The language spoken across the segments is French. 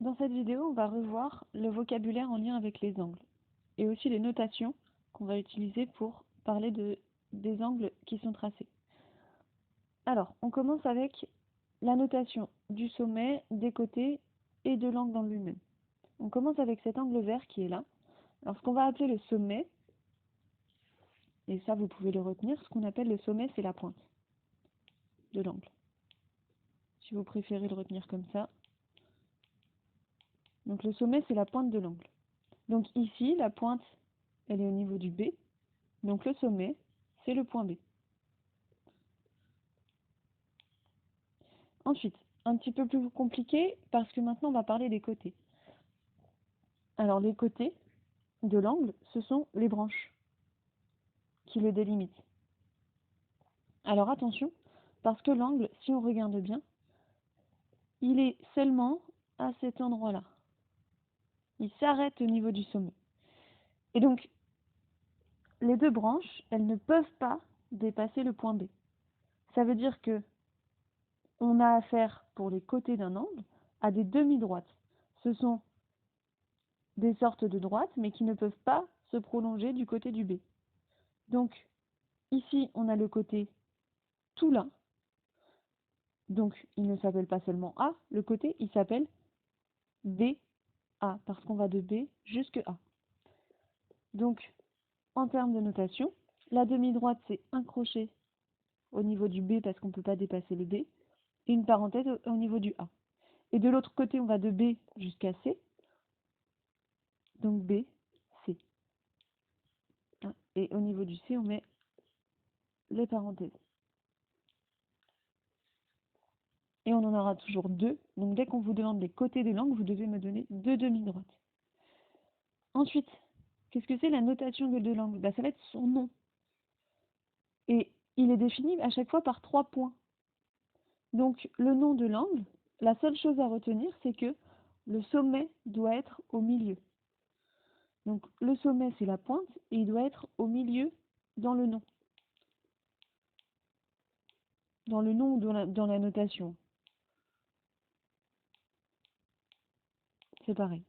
Dans cette vidéo, on va revoir le vocabulaire en lien avec les angles et aussi les notations qu'on va utiliser pour parler des angles qui sont tracés. Alors, on commence avec la notation du sommet, des côtés et de l'angle en lui-même. On commence avec cet angle vert qui est là. Alors, ce qu'on va appeler le sommet, et ça vous pouvez le retenir, ce qu'on appelle le sommet, c'est la pointe de l'angle. Si vous préférez le retenir comme ça. Donc le sommet, c'est la pointe de l'angle. Donc ici, la pointe, elle est au niveau du B. Donc le sommet, c'est le point B. Ensuite, un petit peu plus compliqué, parce que maintenant on va parler des côtés. Alors les côtés de l'angle, ce sont les branches qui le délimitent. Alors attention, parce que l'angle, si on regarde bien, il est seulement à cet endroit-là. Il s'arrête au niveau du sommet. Et donc, les deux branches, elles ne peuvent pas dépasser le point B. Ça veut dire que on a affaire, pour les côtés d'un angle, à des demi-droites. Ce sont des sortes de droites, mais qui ne peuvent pas se prolonger du côté du B. Donc, ici, on a le côté tout là. Donc, il ne s'appelle pas seulement A, le côté, il s'appelle BA, parce qu'on va de B jusqu'à A. Donc, en termes de notation, la demi-droite, c'est un crochet au niveau du B, parce qu'on ne peut pas dépasser le B, et une parenthèse au niveau du A. Et de l'autre côté, on va de B jusqu'à C, donc B, C. Et au niveau du C, on met les parenthèses. Et on en aura toujours deux. Donc dès qu'on vous demande les côtés des langues, vous devez me donner deux demi-droites. Ensuite, qu'est-ce que c'est la notation de deux langues? Ça va être son nom. Et il est défini à chaque fois par 3 points. Donc le nom de l'angle, la seule chose à retenir, c'est que le sommet doit être au milieu. Donc le sommet, c'est la pointe, et il doit être au milieu dans le nom. Dans le nom ou dans la notation. C'est pareil.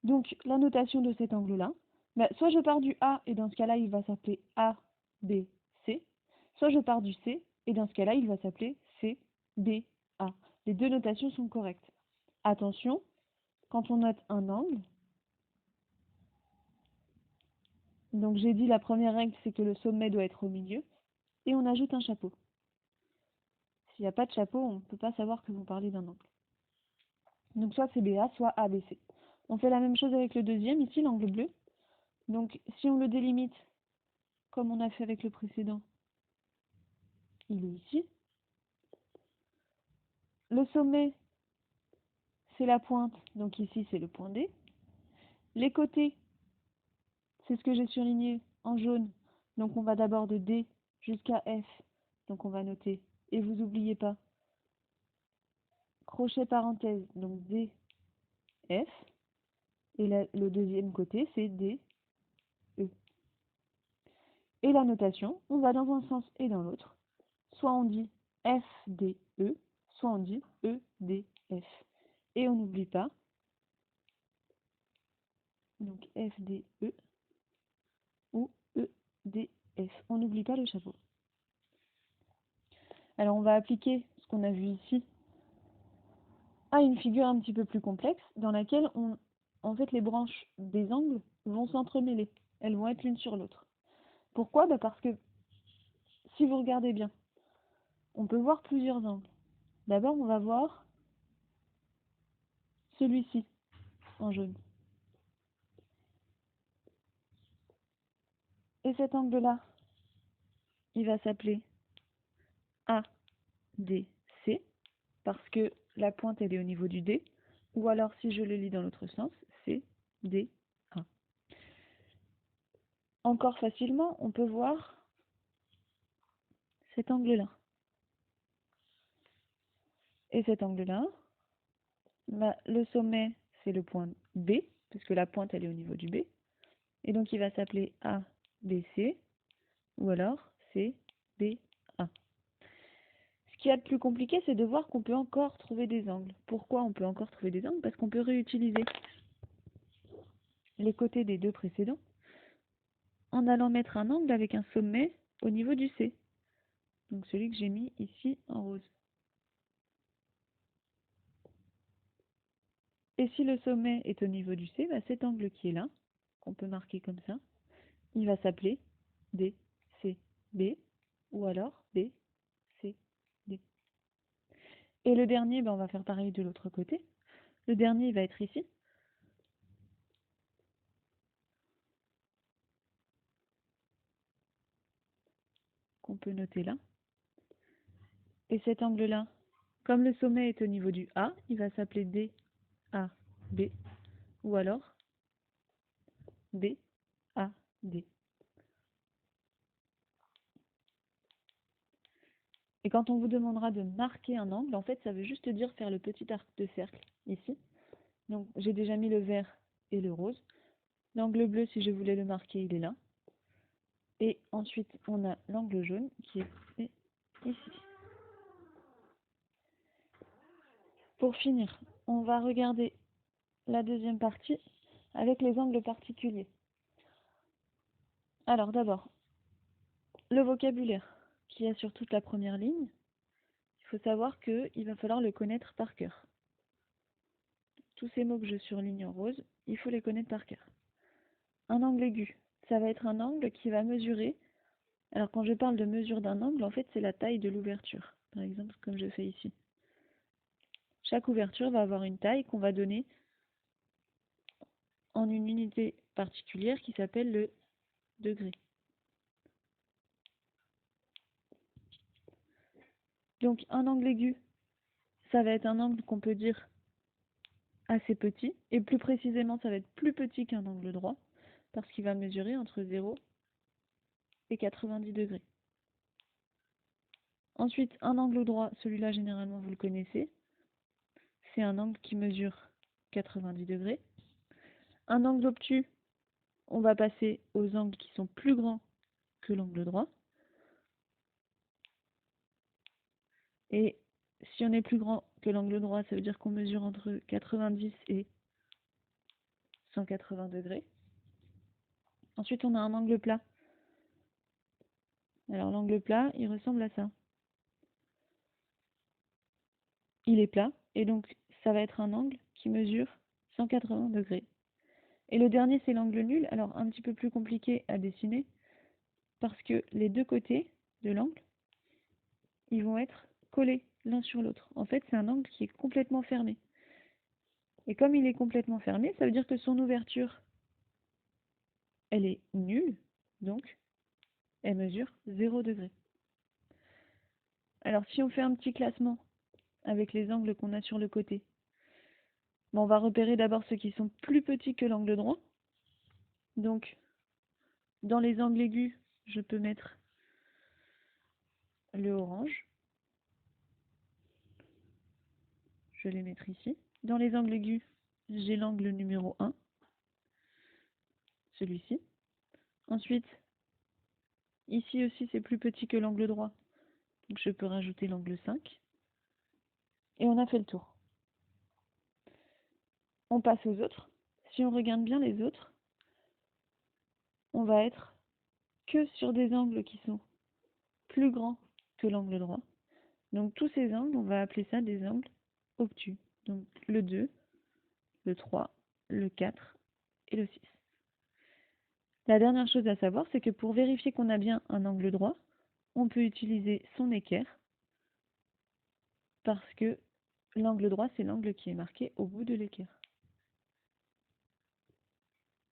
Donc la notation de cet angle-là, soit je pars du A, et dans ce cas-là, il va s'appeler A, B, C. Soit je pars du C, et dans ce cas-là, il va s'appeler C, B, A. Les deux notations sont correctes. Attention, quand on note un angle, donc j'ai dit la première règle, c'est que le sommet doit être au milieu, et on ajoute un chapeau. S'il n'y a pas de chapeau, on ne peut pas savoir que vous parlez d'un angle. Donc soit c'est BA, soit ABC. On fait la même chose avec le deuxième, ici l'angle bleu. Donc si on le délimite, comme on a fait avec le précédent, il est ici. Le sommet, c'est la pointe, donc ici c'est le point D. Les côtés, c'est ce que j'ai surligné en jaune, donc on va d'abord de D jusqu'à F, donc on va noter, et vous n'oubliez pas, crochet parenthèse, donc D, F, et le deuxième côté c'est D, E. Et la notation, on va dans un sens et dans l'autre, soit on dit F, D, E, soit on dit E, D, F. Et on n'oublie pas, donc F, D, E, ou E, D, F. On n'oublie pas le chapeau. Alors on va appliquer ce qu'on a vu ici à une figure un petit peu plus complexe dans laquelle en fait les branches des angles vont s'entremêler. Elles vont être l'une sur l'autre. Pourquoi? Parce que si vous regardez bien, on peut voir plusieurs angles. D'abord on va voir celui-ci en jaune. Et cet angle-là, il va s'appeler ADC, parce que la pointe elle est au niveau du D, ou alors si je le lis dans l'autre sens, c'est DA. Encore facilement, on peut voir cet angle-là. Et cet angle-là, le sommet, c'est le point B, puisque la pointe, elle est au niveau du B. Et donc, il va s'appeler ABC, ou alors CBA. Ce qu'il y a de plus compliqué, c'est de voir qu'on peut encore trouver des angles. Pourquoi on peut encore trouver des angles? Parce qu'on peut réutiliser les côtés des deux précédents en allant mettre un angle avec un sommet au niveau du C. Donc celui que j'ai mis ici en rose. Et si le sommet est au niveau du C, cet angle qui est là, qu'on peut marquer comme ça, il va s'appeler DCB ou alors BCD. Et le dernier, on va faire pareil de l'autre côté. Le dernier, il va être ici. Qu'on peut noter là. Et cet angle-là, comme le sommet est au niveau du A, il va s'appeler DAB ou alors BAD. Et quand on vous demandera de marquer un angle, en fait, ça veut juste dire faire le petit arc de cercle ici. Donc, j'ai déjà mis le vert et le rose. L'angle bleu, si je voulais le marquer, il est là. Et ensuite, on a l'angle jaune qui est ici. Pour finir, on va regarder la deuxième partie avec les angles particuliers. Alors d'abord, le vocabulaire qu'il y a sur toute la première ligne, il faut savoir qu'il va falloir le connaître par cœur. Tous ces mots que je surligne en rose, il faut les connaître par cœur. Un angle aigu, ça va être un angle qui va mesurer. Alors quand je parle de mesure d'un angle, en fait c'est la taille de l'ouverture, par exemple comme je fais ici. Chaque ouverture va avoir une taille qu'on va donner en une unité particulière qui s'appelle le degré. Donc un angle aigu, ça va être un angle qu'on peut dire assez petit, et plus précisément ça va être plus petit qu'un angle droit, parce qu'il va mesurer entre 0 et 90 degrés. Ensuite, un angle droit, celui-là généralement vous le connaissez, c'est un angle qui mesure 90 degrés. Un angle obtus, on va passer aux angles qui sont plus grands que l'angle droit. Et si on est plus grand que l'angle droit, ça veut dire qu'on mesure entre 90 et 180 degrés. Ensuite, on a un angle plat. Alors l'angle plat, il ressemble à ça. Il est plat, et donc ça va être un angle qui mesure 180 degrés. Et le dernier, c'est l'angle nul. Alors un petit peu plus compliqué à dessiner, parce que les deux côtés de l'angle, ils vont être collés l'un sur l'autre. En fait, c'est un angle qui est complètement fermé. Et comme il est complètement fermé, ça veut dire que son ouverture, elle est nulle, donc elle mesure 0 degré. Alors si on fait un petit classement avec les angles qu'on a sur le côté, on va repérer d'abord ceux qui sont plus petits que l'angle droit. Donc, dans les angles aigus, je peux mettre le orange. Je vais les mettre ici. Dans les angles aigus, j'ai l'angle numéro 1, celui-ci. Ensuite, ici aussi, c'est plus petit que l'angle droit, donc je peux rajouter l'angle 5. Et on a fait le tour. On passe aux autres. Si on regarde bien les autres, on va être que sur des angles qui sont plus grands que l'angle droit. Donc tous ces angles, on va appeler ça des angles obtus. Donc le 2, le 3, le 4 et le 6. La dernière chose à savoir, c'est que pour vérifier qu'on a bien un angle droit, on peut utiliser son équerre, parce que l'angle droit, c'est l'angle qui est marqué au bout de l'équerre.